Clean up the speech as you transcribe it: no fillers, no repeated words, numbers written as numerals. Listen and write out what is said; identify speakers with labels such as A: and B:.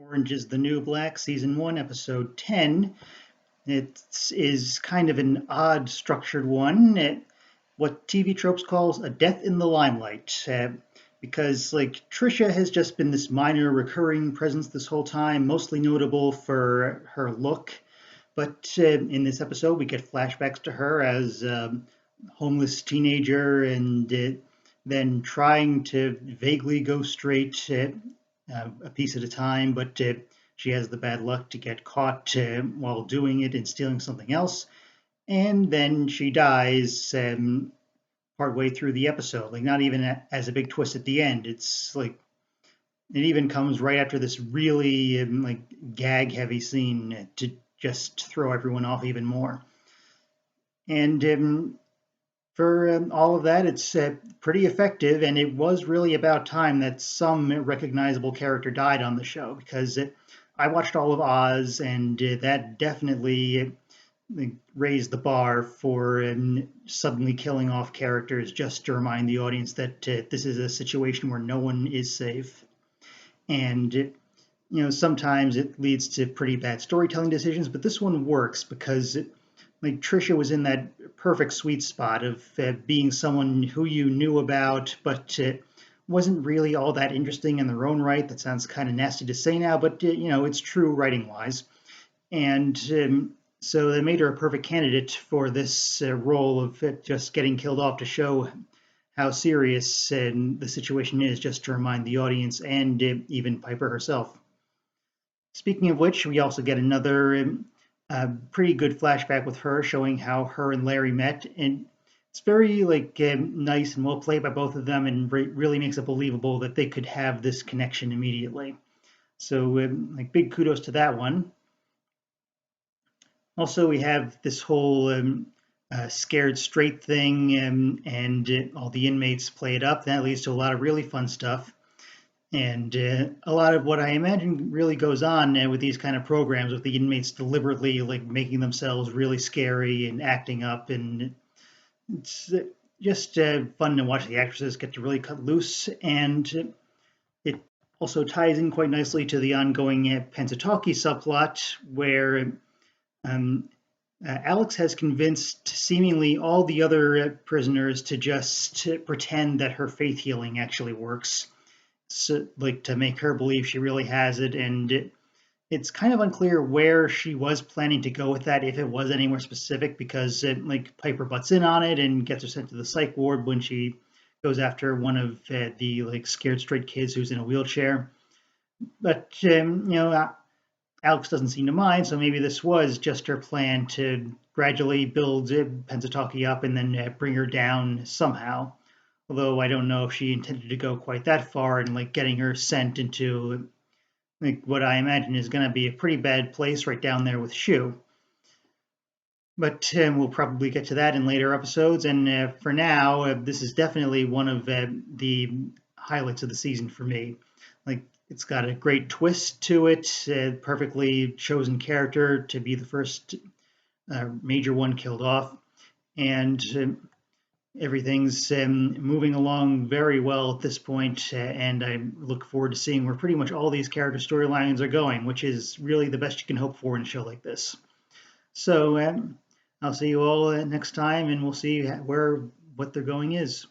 A: Orange is the New Black, Season 1, Episode 10. It is kind of an odd structured one. What TV Tropes calls a death in the limelight. Because, Trisha has just been this minor recurring presence this whole time, mostly notable for her look. But in this episode, we get flashbacks to her as a homeless teenager and then trying to vaguely go straight a piece at a time, but she has the bad luck to get caught while doing it and stealing something else. And then she dies partway through the episode, not even as a big twist at the end. It's like it even comes right after this really gag heavy scene to just throw everyone off even more. And for all of that, it's pretty effective, and it was really about time that some recognizable character died on the show because I watched all of Oz, and that definitely raised the bar for suddenly killing off characters just to remind the audience that this is a situation where no one is safe. And sometimes it leads to pretty bad storytelling decisions, but this one works because Trisha was in that perfect sweet spot of being someone who you knew about, but wasn't really all that interesting in their own right. That sounds kind of nasty to say now, but it's true writing wise. And so they made her a perfect candidate for this role of just getting killed off to show how serious the situation is, just to remind the audience and even Piper herself. Speaking of which, we also get another pretty good flashback with her, showing how her and Larry met, and it's very nice and well played by both of them, and really makes it believable that they could have this connection immediately. So, big kudos to that one. Also, we have this whole scared straight thing, and all the inmates play it up. That leads to a lot of really fun stuff. And a lot of what I imagine really goes on with these kind of programs, with the inmates deliberately making themselves really scary and acting up, and it's just fun to watch the actresses get to really cut loose. And it also ties in quite nicely to the ongoing Pennsatucky subplot, where Alex has convinced seemingly all the other prisoners to just pretend that her faith healing actually works. So, to make her believe she really has it, and it's kind of unclear where she was planning to go with that, if it was anywhere specific, because Piper butts in on it and gets her sent to the psych ward when she goes after one of the scared straight kids who's in a wheelchair. But Alex doesn't seem to mind, so maybe this was just her plan to gradually build Pennsatucky up and then bring her down somehow. Although I don't know if she intended to go quite that far and getting her sent into what I imagine is going to be a pretty bad place right down there with Shu. But we'll probably get to that in later episodes. And for now, this is definitely one of the highlights of the season for me. It's got a great twist to it, perfectly chosen character to be the first major one killed off, and everything's moving along very well at this point, and I look forward to seeing where pretty much all these character storylines are going, which is really the best you can hope for in a show like this. So I'll see you all next time, and we'll see what their going is.